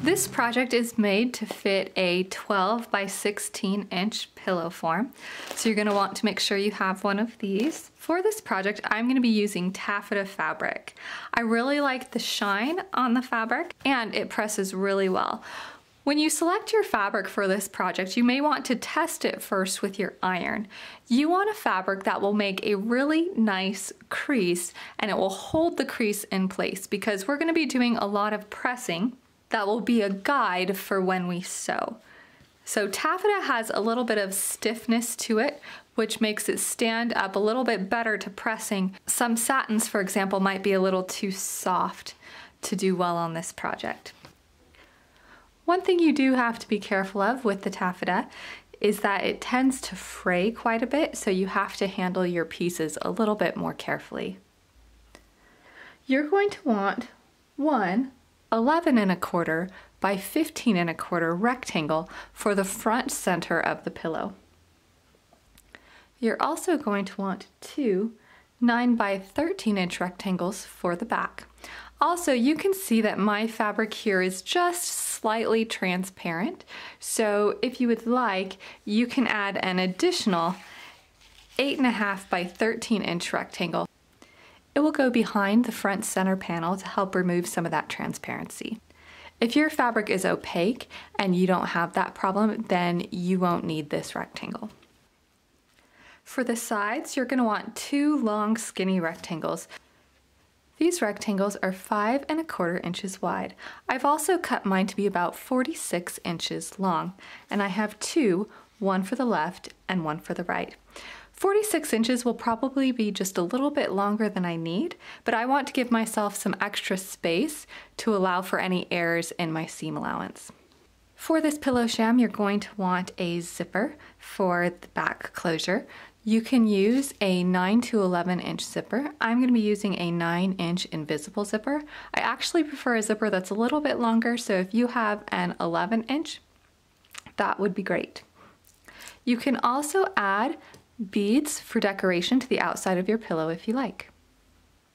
This project is made to fit a 12 by 16 inch pillow form. So you're gonna want to make sure you have one of these. For this project, I'm gonna be using taffeta fabric. I really like the shine on the fabric and it presses really well. When you select your fabric for this project, you may want to test it first with your iron. You want a fabric that will make a really nice crease and it will hold the crease in place because we're gonna be doing a lot of pressing that will be a guide for when we sew. So taffeta has a little bit of stiffness to it, which makes it stand up a little bit better to pressing. Some satins, for example, might be a little too soft to do well on this project. One thing you do have to be careful of with the taffeta is that it tends to fray quite a bit, so you have to handle your pieces a little bit more carefully. You're going to want one 11 1/4 by 15 1/4 rectangle for the front center of the pillow. You're also going to want two 9 by 13 inch rectangles for the back. Also, you can see that my fabric here is just slightly transparent, so if you would like, you can add an additional 8 1/2 by 13 inch rectangle. It will go behind the front center panel to help remove some of that transparency. If your fabric is opaque and you don't have that problem, then you won't need this rectangle. For the sides, you're going to want two long skinny rectangles. These rectangles are 5 1/4 inches wide. I've also cut mine to be about 46 inches long, and I have two, one for the left and one for the right. 46 inches will probably be just a little bit longer than I need, but I want to give myself some extra space to allow for any errors in my seam allowance. For this pillow sham, you're going to want a zipper for the back closure. You can use a 9 to 11 inch zipper. I'm going to be using a 9 inch invisible zipper. I actually prefer a zipper that's a little bit longer, so if you have an 11 inch, that would be great. You can also add beads for decoration to the outside of your pillow if you like.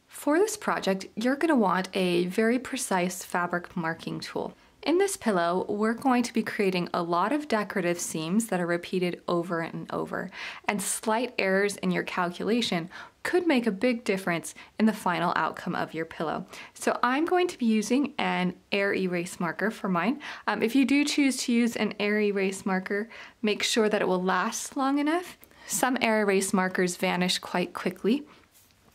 For this project, you're going to want a very precise fabric marking tool. In this pillow, we're going to be creating a lot of decorative seams that are repeated over and over, and slight errors in your calculation could make a big difference in the final outcome of your pillow. So I'm going to be using an air erase marker for mine. If you do choose to use an air erase marker, make sure that it will last long enough. Some air erase markers vanish quite quickly,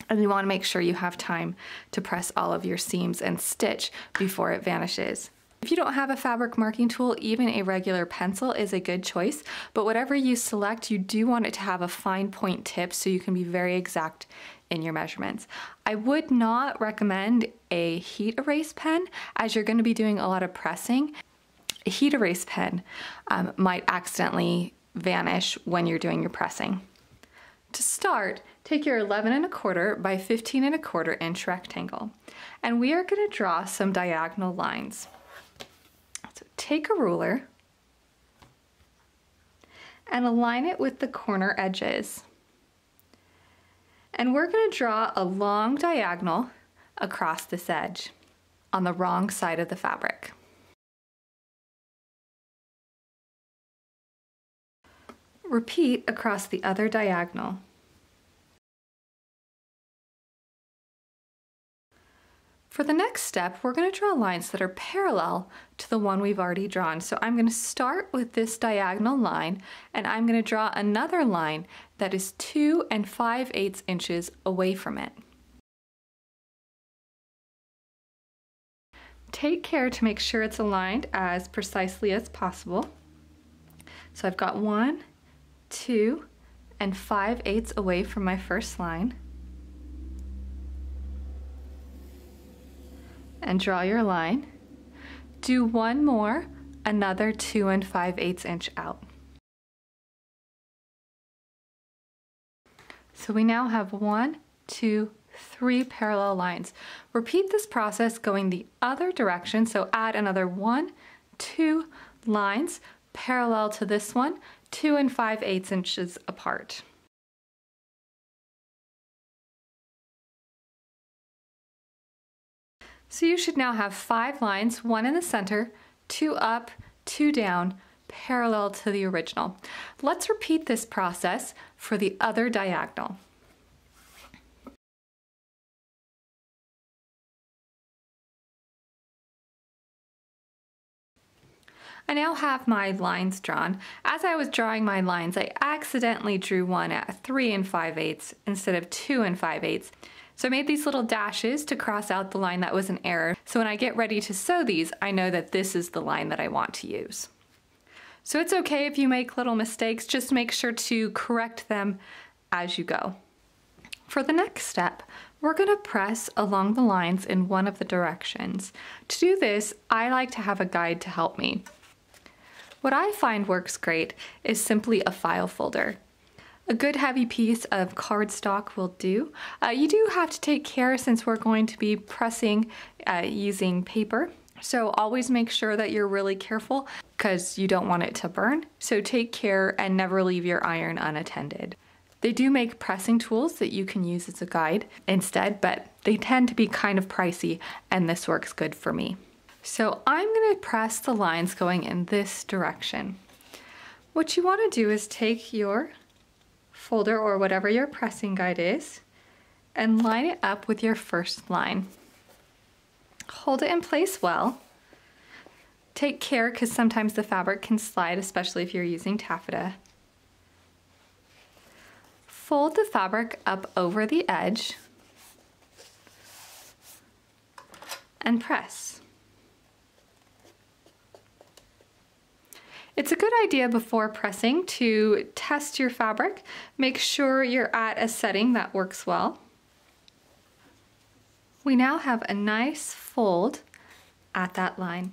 and you want to make sure you have time to press all of your seams and stitch before it vanishes. If you don't have a fabric marking tool, even a regular pencil is a good choice, but whatever you select, you do want it to have a fine point tip so you can be very exact in your measurements. I would not recommend a heat erase pen as you're going to be doing a lot of pressing. A heat erase pen might accidentally vanish when you're doing your pressing. To start, take your 11 1/4 by 15 1/4 inch rectangle, and we are going to draw some diagonal lines. So take a ruler and align it with the corner edges. And we're going to draw a long diagonal across this edge on the wrong side of the fabric. Repeat across the other diagonal. For the next step, we're going to draw lines that are parallel to the one we've already drawn. So I'm going to start with this diagonal line, and I'm going to draw another line that is 2 5/8 inches away from it. Take care to make sure it's aligned as precisely as possible. So I've got 1, 2 5/8 away from my first line. And draw your line. Do one more, another 2 5/8 inch out. So we now have 1, 2, 3 parallel lines. Repeat this process going the other direction, so add another 1, 2 lines parallel to this one, 2 5/8 inches apart. So you should now have 5 lines, one in the center, 2 up, 2 down, parallel to the original. Let's repeat this process for the other diagonal. I now have my lines drawn. As I was drawing my lines, I accidentally drew one at 3 5/8 instead of 2 5/8. So I made these little dashes to cross out the line that was an error. So when I get ready to sew these, I know that this is the line that I want to use. So it's okay if you make little mistakes, just make sure to correct them as you go. For the next step, we're going to press along the lines in one of the directions. To do this, I like to have a guide to help me. What I find works great is simply a file folder. A good heavy piece of cardstock will do. You do have to take care since we're going to be pressing using paper. So always make sure that you're really careful because you don't want it to burn. So take care and never leave your iron unattended. They do make pressing tools that you can use as a guide instead, but they tend to be kind of pricey and this works good for me. So I'm going to press the lines going in this direction. What you want to do is take your folder or whatever your pressing guide is and line it up with your first line. Hold it in place well. Take care because sometimes the fabric can slide, especially if you're using taffeta. Fold the fabric up over the edge and press. It's a good idea before pressing to test your fabric. Make sure you're at a setting that works well. We now have a nice fold at that line.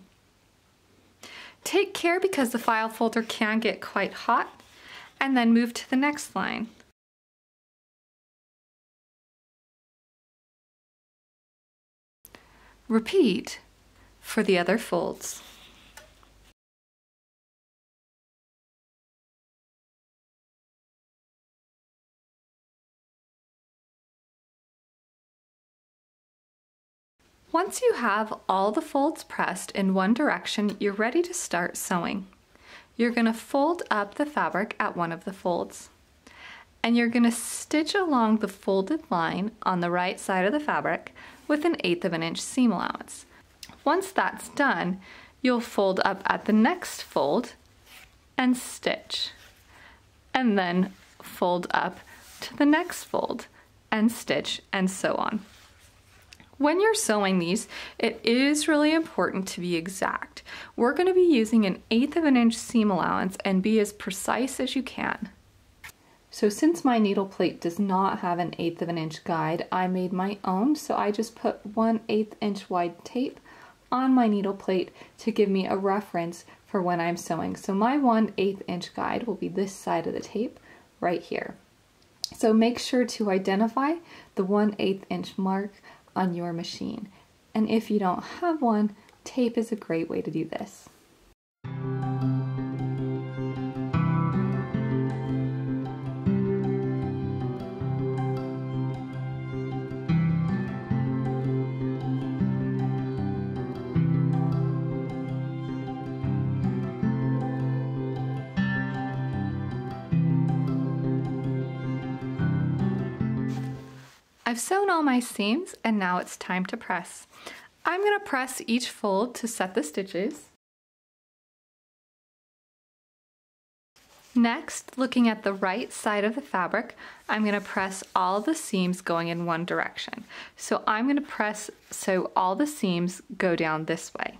Take care because the file folder can get quite hot, and then move to the next line. Repeat for the other folds. Once you have all the folds pressed in one direction, you're ready to start sewing. You're going to fold up the fabric at one of the folds, and you're going to stitch along the folded line on the right side of the fabric with an 1/8 of an inch seam allowance. Once that's done, you'll fold up at the next fold and stitch, and then fold up to the next fold and stitch, and so on. When you're sewing these, it is really important to be exact. We're going to be using an 1/8 of an inch seam allowance and be as precise as you can. So since my needle plate does not have an 1/8 of an inch guide, I made my own, so I just put 1/8 inch wide tape on my needle plate to give me a reference for when I'm sewing. So my 1/8 inch guide will be this side of the tape right here. So make sure to identify the 1/8 inch mark on your machine. And if you don't have one, tape is a great way to do this. I've sewn all my seams and now it's time to press. I'm going to press each fold to set the stitches. Next, looking at the right side of the fabric, I'm going to press all the seams going in one direction. So I'm going to press so all the seams go down this way.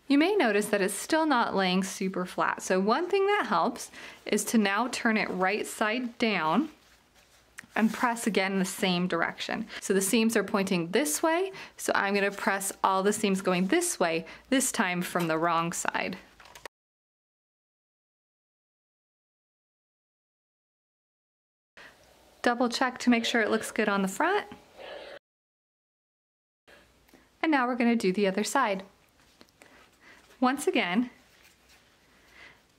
You may notice that it's still not laying super flat. So one thing that helps is to now turn it right side down and press again in the same direction. So the seams are pointing this way, so I'm going to press all the seams going this way, this time from the wrong side. Double check to make sure it looks good on the front. And now we're going to do the other side. Once again,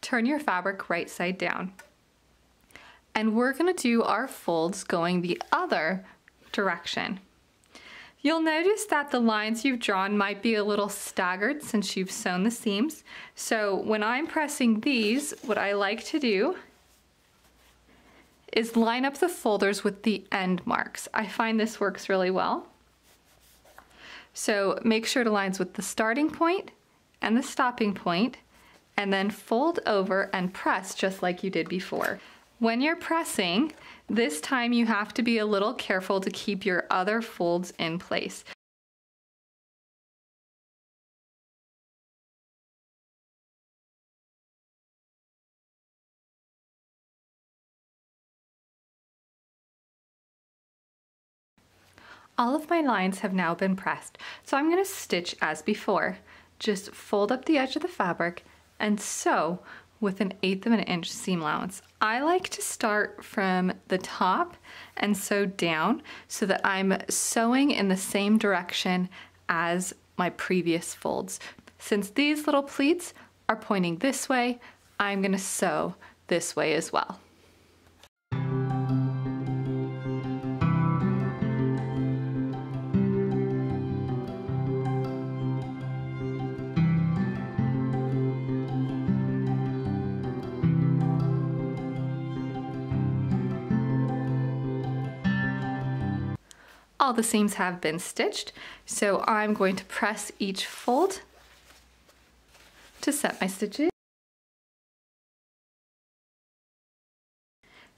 turn your fabric right side down. And we're going to do our folds going the other direction. You'll notice that the lines you've drawn might be a little staggered since you've sewn the seams. So when I'm pressing these, what I like to do is line up the folders with the end marks. I find this works really well. So make sure to line with the starting point and the stopping point, and then fold over and press just like you did before. When you're pressing, this time you have to be a little careful to keep your other folds in place. All of my lines have now been pressed, so I'm going to stitch as before. Just fold up the edge of the fabric and sew with 1/8 of an inch seam allowance. I like to start from the top and sew down so that I'm sewing in the same direction as my previous folds. Since these little pleats are pointing this way, I'm going to sew this way as well. All the seams have been stitched, so I'm going to press each fold to set my stitches.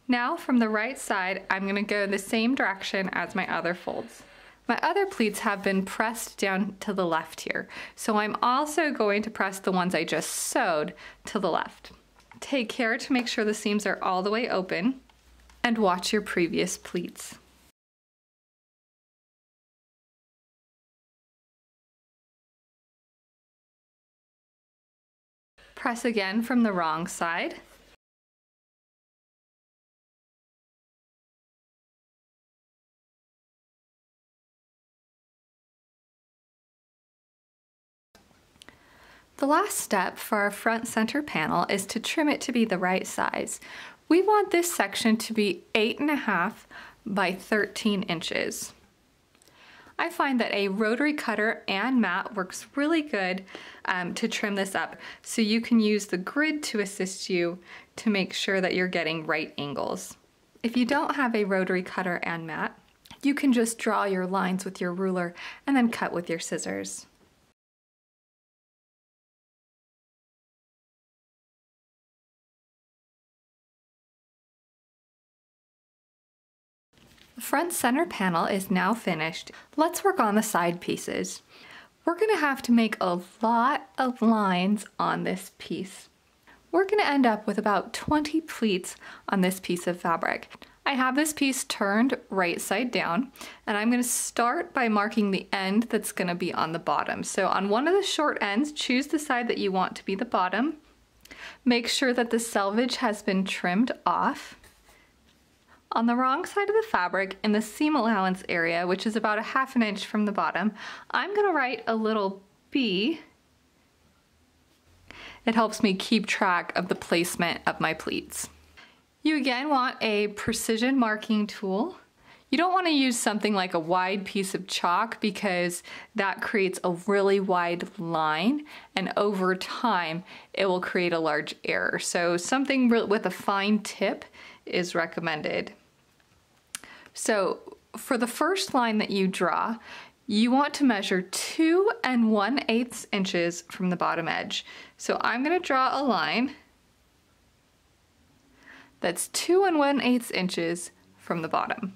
Now from the right side, I'm going to go the same direction as my other folds. My other pleats have been pressed down to the left here, so I'm also going to press the ones I just sewed to the left. Take care to make sure the seams are all the way open, and watch your previous pleats. Press again from the wrong side. The last step for our front center panel is to trim it to be the right size. We want this section to be 8.5 by 13 inches. I find that a rotary cutter and mat works really good to trim this up, so you can use the grid to assist you to make sure that you're getting right angles. If you don't have a rotary cutter and mat, you can just draw your lines with your ruler and then cut with your scissors. The front center panel is now finished. Let's work on the side pieces. We're going to have to make a lot of lines on this piece. We're going to end up with about 20 pleats on this piece of fabric. I have this piece turned right side down, and I'm going to start by marking the end that's going to be on the bottom. So on one of the short ends, choose the side that you want to be the bottom. Make sure that the selvage has been trimmed off. On the wrong side of the fabric, in the seam allowance area, which is about 1/2 inch from the bottom, I'm going to write a little B. It helps me keep track of the placement of my pleats. You again want a precision marking tool. You don't want to use something like a wide piece of chalk because that creates a really wide line, and over time it will create a large error. So something with a fine tip is recommended. So for the first line that you draw, you want to measure 2 1/8 inches from the bottom edge. So I'm going to draw a line that's 2 1/8 inches from the bottom.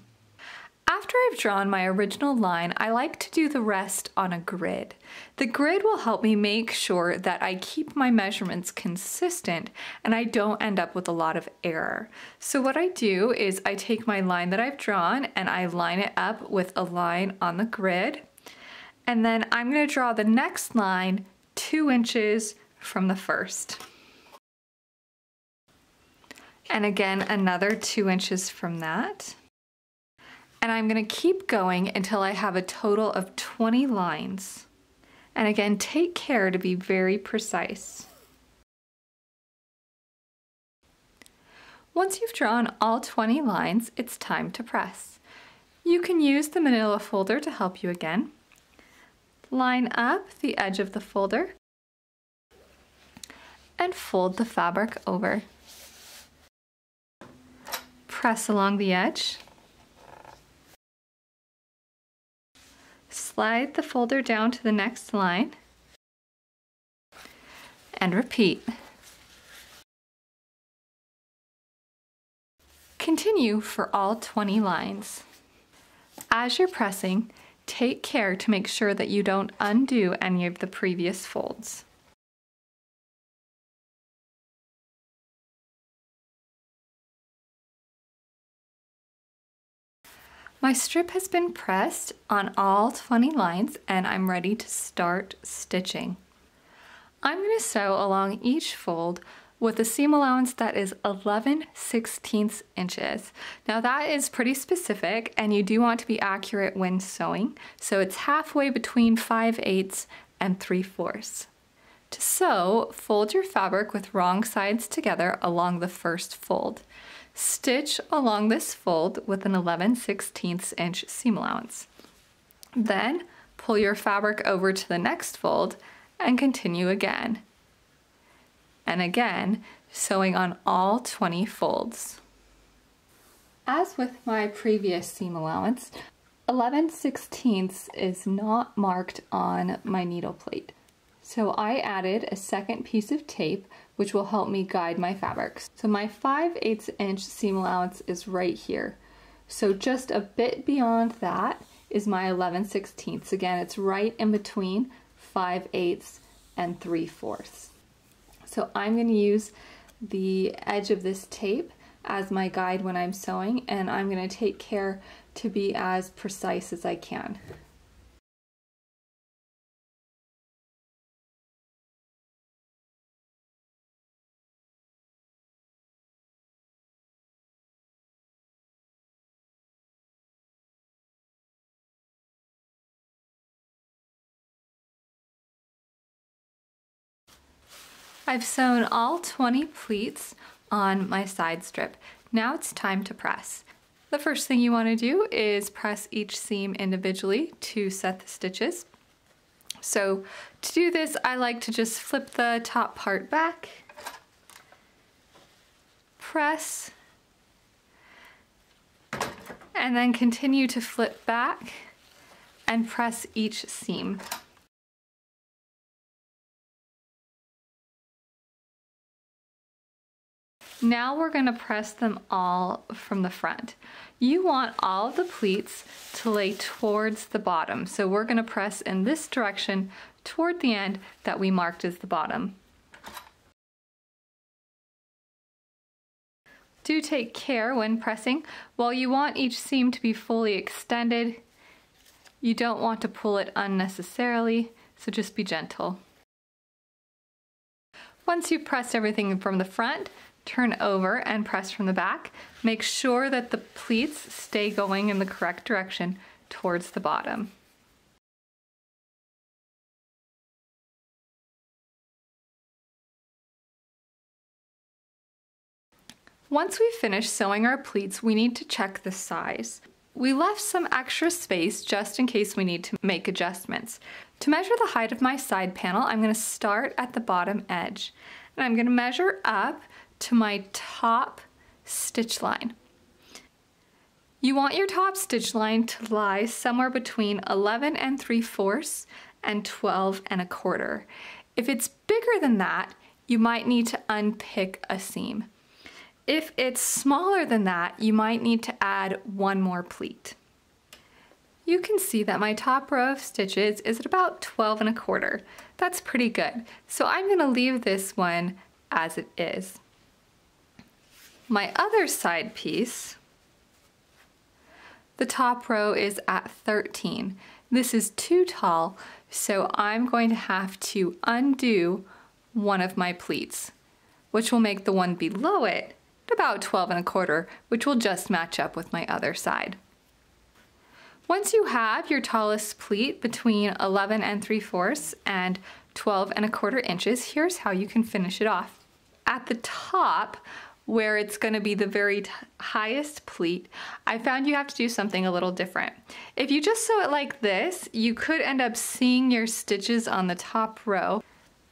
After I've drawn my original line, I like to do the rest on a grid. The grid will help me make sure that I keep my measurements consistent and I don't end up with a lot of error. So what I do is I take my line that I've drawn and I line it up with a line on the grid, and then I'm going to draw the next line 2 inches from the first. And again, another 2 inches from that. And I'm going to keep going until I have a total of 20 lines. And again, take care to be very precise. Once you've drawn all 20 lines, it's time to press. You can use the manila folder to help you again. Line up the edge of the folder and fold the fabric over. Press along the edge. Slide the folder down to the next line and repeat. Continue for all 20 lines. As you're pressing, take care to make sure that you don't undo any of the previous folds. My strip has been pressed on all 20 lines and I'm ready to start stitching. I'm going to sew along each fold with a seam allowance that is 11/16 inches. Now that is pretty specific and you do want to be accurate when sewing, so it's halfway between 5/8 and 3/4. To sew, fold your fabric with wrong sides together along the first fold. Stitch along this fold with an 11/16 inch seam allowance. Then pull your fabric over to the next fold and continue again. And again, sewing on all 20 folds. As with my previous seam allowance, 11/16 is not marked on my needle plate. So I added a second piece of tape which will help me guide my fabrics. So my 5/8 inch seam allowance is right here. So just a bit beyond that is my 11/16. Again, it's right in between 5/8 and 3/4. So I'm going to use the edge of this tape as my guide when I'm sewing, and I'm going to take care to be as precise as I can. I've sewn all 20 pleats on my side strip. Now it's time to press. The first thing you want to do is press each seam individually to set the stitches. So to do this, I like to just flip the top part back, press, and then continue to flip back and press each seam. Now we're going to press them all from the front. You want all of the pleats to lay towards the bottom, so we're going to press in this direction toward the end that we marked as the bottom. Do take care when pressing. While you want each seam to be fully extended, you don't want to pull it unnecessarily, so just be gentle. Once you've pressed everything from the front, turn over and press from the back. Make sure that the pleats stay going in the correct direction towards the bottom. Once we've finished sewing our pleats, we need to check the size. We left some extra space just in case we need to make adjustments. To measure the height of my side panel, I'm going to start at the bottom edge, and I'm going to measure up to my top stitch line. You want your top stitch line to lie somewhere between 11 3/4 and 12 1/4. If it's bigger than that, you might need to unpick a seam. If it's smaller than that, you might need to add one more pleat. You can see that my top row of stitches is at about 12 1/4. That's pretty good. So I'm going to leave this one as it is. My other side piece, the top row is at 13. This is too tall, so I'm going to have to undo one of my pleats, which will make the one below it at about 12 1/4, which will just match up with my other side. Once you have your tallest pleat between 11 3/4 and 12 1/4 inches, here's how you can finish it off. At the top, where it's going to be the very highest pleat, I found you have to do something a little different. If you just sew it like this, you could end up seeing your stitches on the top row.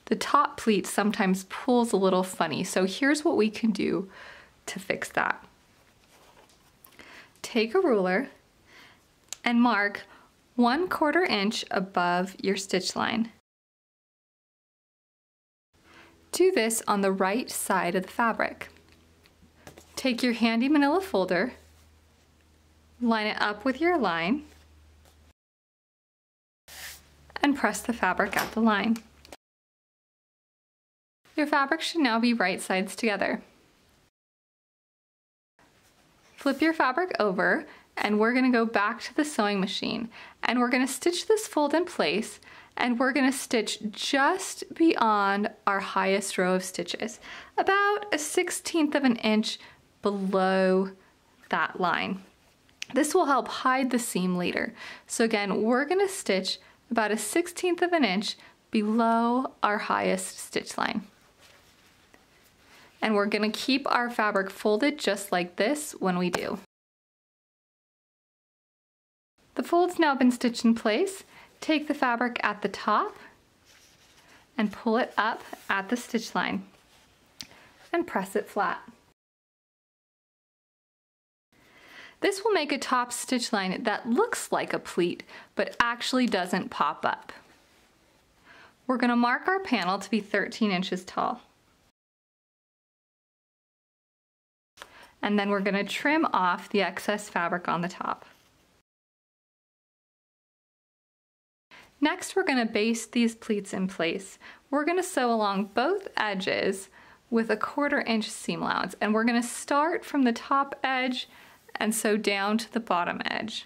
The top pleat sometimes pulls a little funny, so here's what we can do to fix that. Take a ruler and mark 1/4 inch above your stitch line. Do this on the right side of the fabric. Take your handy manila folder, line it up with your line, and press the fabric at the line. Your fabric should now be right sides together. Flip your fabric over, and we're going to go back to the sewing machine, and we're going to stitch this fold in place, and we're going to stitch just beyond our highest row of stitches, about a 1/16 of an inch below that line. This will help hide the seam later. So again, we're going to stitch about a 1/16 of an inch below our highest stitch line. And we're going to keep our fabric folded just like this when we do. The fold's now been stitched in place. Take the fabric at the top and pull it up at the stitch line and press it flat. This will make a top stitch line that looks like a pleat, but actually doesn't pop up. We're going to mark our panel to be 13 inches tall. And then we're going to trim off the excess fabric on the top. Next, we're going to baste these pleats in place. We're going to sew along both edges with a 1/4 inch seam allowance, and we're going to start from the top edge and sew down to the bottom edge.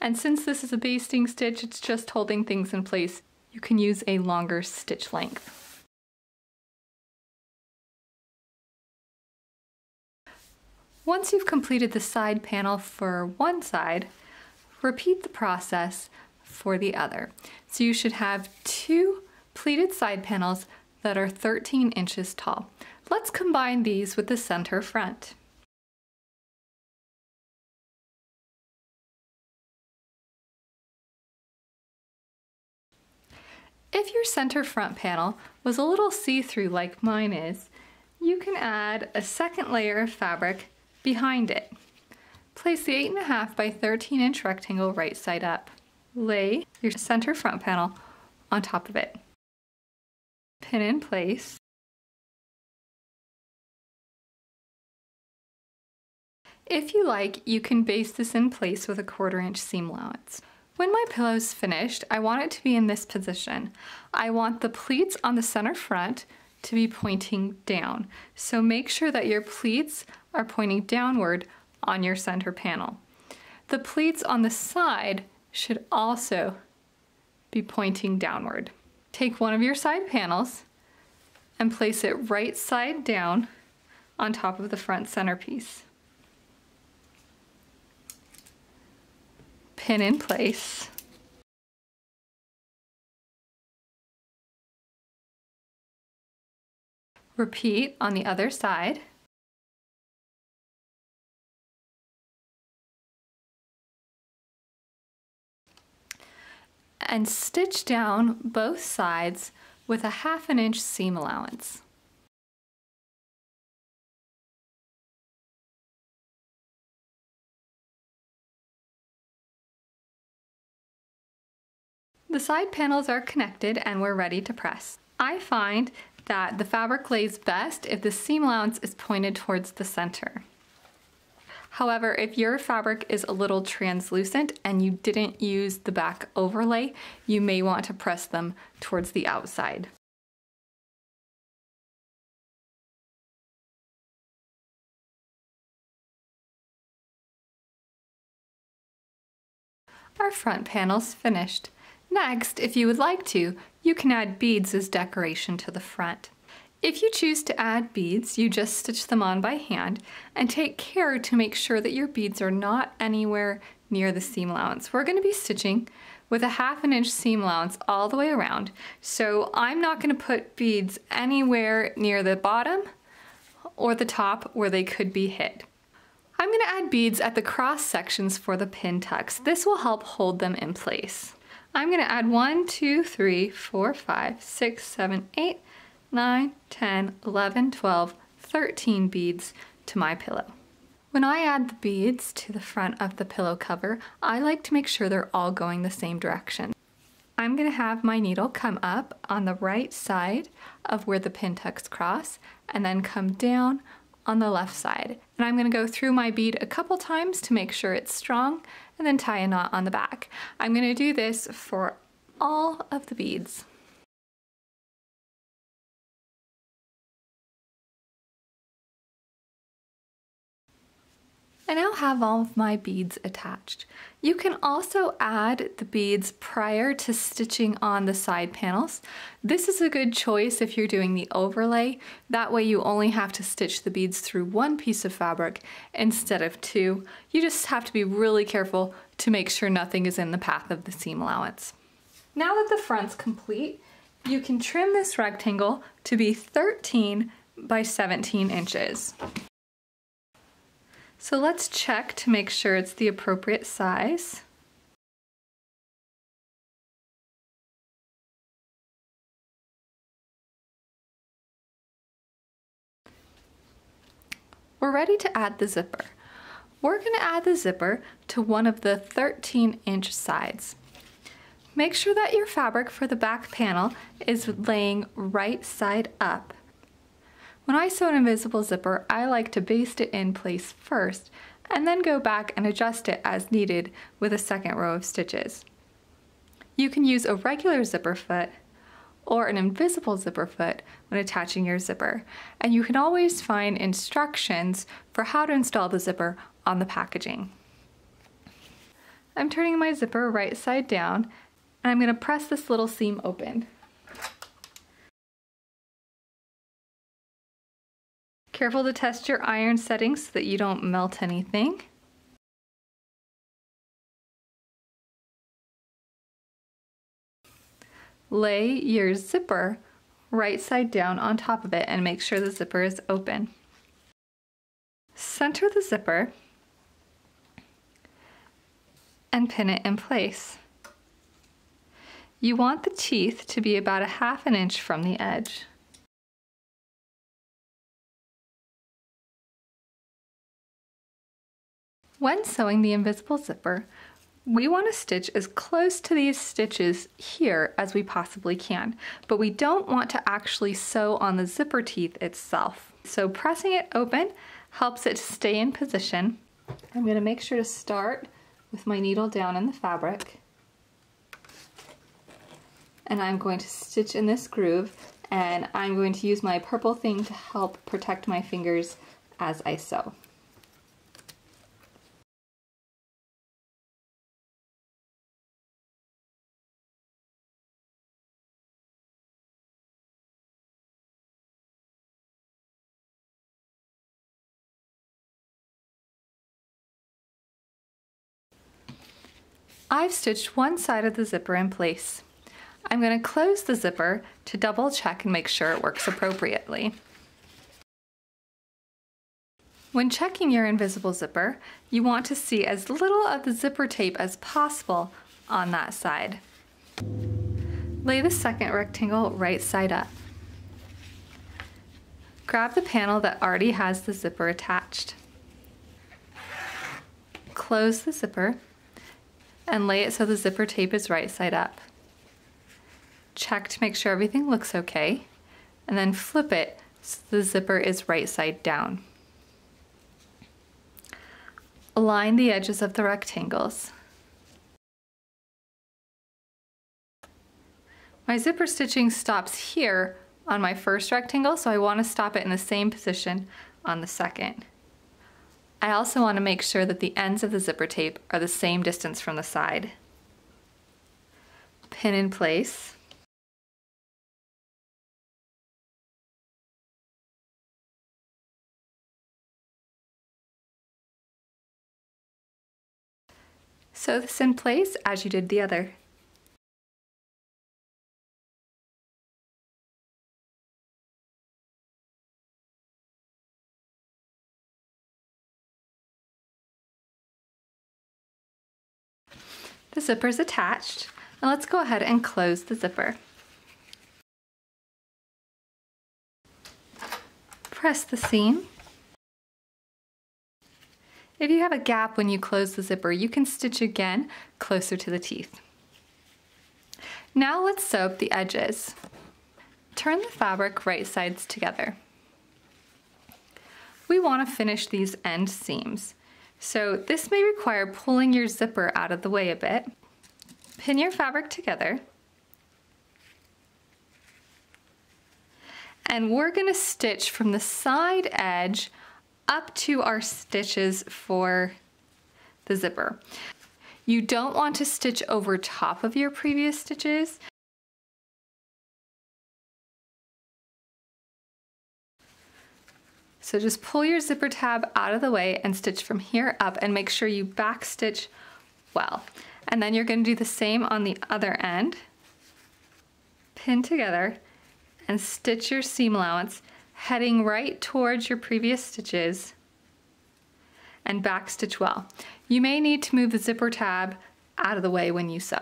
And since this is a basting stitch, it's just holding things in place. You can use a longer stitch length. Once you've completed the side panel for one side, repeat the process for the other. So you should have 2 pleated side panels that are 13 inches tall. Let's combine these with the center front. If your center front panel was a little see-through like mine is, you can add a second layer of fabric behind it. Place the 8.5 by 13 inch rectangle right side up. Lay your center front panel on top of it. Pin in place. If you like, you can baste this in place with a 1/4 inch seam allowance. When my pillow's finished, I want it to be in this position. I want the pleats on the center front to be pointing down. So make sure that your pleats are pointing downward on your center panel. The pleats on the side should also be pointing downward. Take one of your side panels and place it right side down on top of the front centerpiece. Pin in place. Repeat on the other side. And stitch down both sides with a 1/2 inch seam allowance. The side panels are connected and we're ready to press. I find that the fabric lays best if the seam allowance is pointed towards the center. However, if your fabric is a little translucent and you didn't use the back overlay, you may want to press them towards the outside. Our front panel's finished. Next, if you would like to, you can add beads as decoration to the front. If you choose to add beads, you just stitch them on by hand and take care to make sure that your beads are not anywhere near the seam allowance. We're going to be stitching with a 1/2 inch seam allowance all the way around, so I'm not going to put beads anywhere near the bottom or the top where they could be hid. I'm going to add beads at the cross sections for the pin tucks. This will help hold them in place. I'm going to add 1, 2, 3, 4, 5, 6, 7, 8, 9, 10, 11, 12, 13 beads to my pillow. When I add the beads to the front of the pillow cover, I like to make sure they're all going the same direction. I'm going to have my needle come up on the right side of where the pin tucks cross and then come down on the left side. And I'm going to go through my bead a couple times to make sure it's strong and then tie a knot on the back. I'm going to do this for all of the beads. I now have all of my beads attached. You can also add the beads prior to stitching on the side panels. This is a good choice if you're doing the overlay. That way you only have to stitch the beads through one piece of fabric instead of two. You just have to be really careful to make sure nothing is in the path of the seam allowance. Now that the front's complete, you can trim this rectangle to be 13 by 17 inches. So let's check to make sure it's the appropriate size. We're ready to add the zipper. We're going to add the zipper to one of the 13-inch sides. Make sure that your fabric for the back panel is laying right side up. When I sew an invisible zipper, I like to baste it in place first and then go back and adjust it as needed with a second row of stitches. You can use a regular zipper foot or an invisible zipper foot when attaching your zipper, and you can always find instructions for how to install the zipper on the packaging. I'm turning my zipper right side down and I'm going to press this little seam open. Careful to test your iron settings so that you don't melt anything. Lay your zipper right side down on top of it and make sure the zipper is open. Center the zipper and pin it in place. You want the teeth to be about 1/2 inch from the edge. When sewing the invisible zipper, we want to stitch as close to these stitches here as we possibly can, but we don't want to actually sew on the zipper teeth itself. So pressing it open helps it to stay in position. I'm going to make sure to start with my needle down in the fabric, and I'm going to stitch in this groove, and I'm going to use my purple thing to help protect my fingers as I sew. I've stitched one side of the zipper in place. I'm going to close the zipper to double check and make sure it works appropriately. When checking your invisible zipper, you want to see as little of the zipper tape as possible on that side. Lay the second rectangle right side up. Grab the panel that already has the zipper attached. Close the zipper and lay it so the zipper tape is right side up. Check to make sure everything looks okay, and then flip it so the zipper is right side down. Align the edges of the rectangles. My zipper stitching stops here on my first rectangle, so I want to stop it in the same position on the second. I also want to make sure that the ends of the zipper tape are the same distance from the side. Pin in place. Sew this in place as you did the other. The zipper is attached, and let's go ahead and close the zipper. Press the seam. If you have a gap when you close the zipper, you can stitch again closer to the teeth. Now let's sew up the edges. Turn the fabric right sides together. We want to finish these end seams, so this may require pulling your zipper out of the way a bit. Pin your fabric together, and we're going to stitch from the side edge up to our stitches for the zipper. You don't want to stitch over top of your previous stitches. So just pull your zipper tab out of the way and stitch from here up, and make sure you back stitch well. And then you're going to do the same on the other end. Pin together and stitch your seam allowance heading right towards your previous stitches, and back stitch well. You may need to move the zipper tab out of the way when you sew.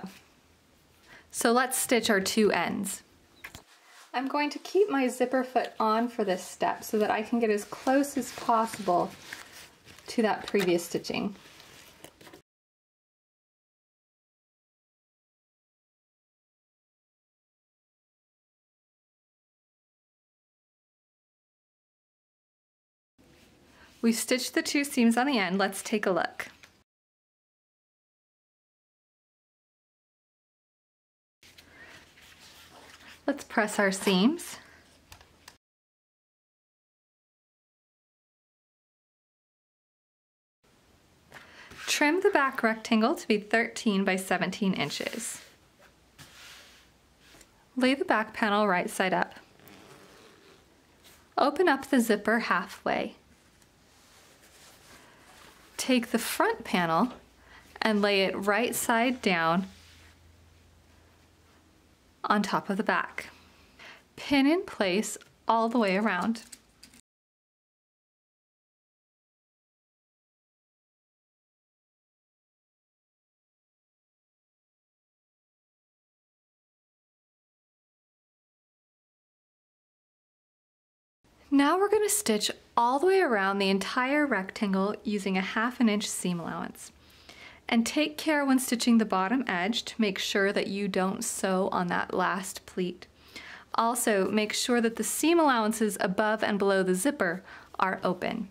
So let's stitch our two ends. I'm going to keep my zipper foot on for this step so that I can get as close as possible to that previous stitching. We've stitched the two seams on the end. Let's take a look. Let's press our seams. Trim the back rectangle to be 13 by 17 inches. Lay the back panel right side up. Open up the zipper halfway. Take the front panel and lay it right side down on top of the back. Pin in place all the way around. Now we're going to stitch all the way around the entire rectangle using a 1/2 inch seam allowance. And take care when stitching the bottom edge to make sure that you don't sew on that last pleat. Also, make sure that the seam allowances above and below the zipper are open.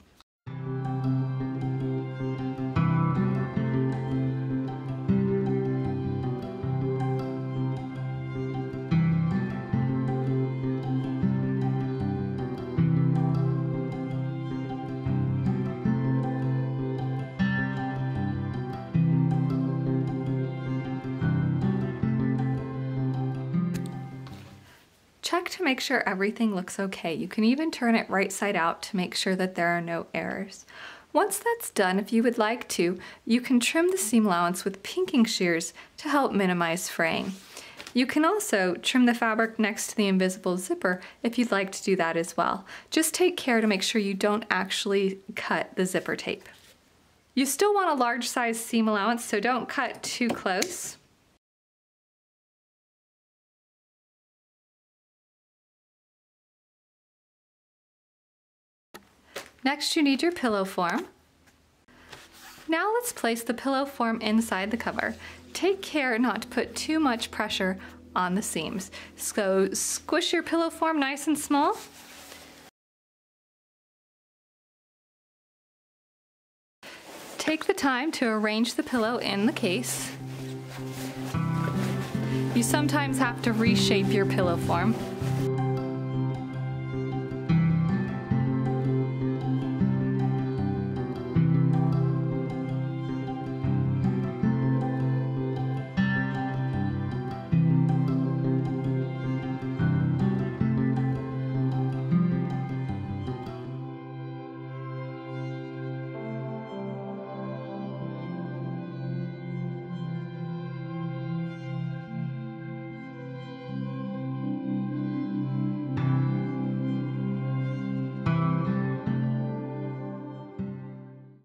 Check to make sure everything looks okay. You can even turn it right side out to make sure that there are no errors. Once that's done, if you would like to, you can trim the seam allowance with pinking shears to help minimize fraying. You can also trim the fabric next to the invisible zipper if you'd like to do that as well. Just take care to make sure you don't actually cut the zipper tape. You still want a large size seam allowance, so don't cut too close. Next, you need your pillow form. Now let's place the pillow form inside the cover. Take care not to put too much pressure on the seams. So squish your pillow form nice and small. Take the time to arrange the pillow in the case. You sometimes have to reshape your pillow form.